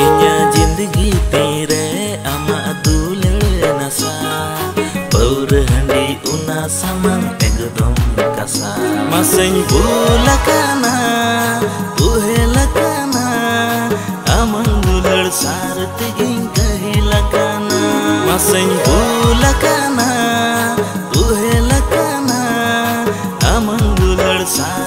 इnya जिंदगी तेरे ama दुलर नशा पौर हंडी उना samang एकदम कसा maseng bulakana uhelakana amang दुलर सारत गिं कहilakana maseng bulakana uhelakana amang दुलर सार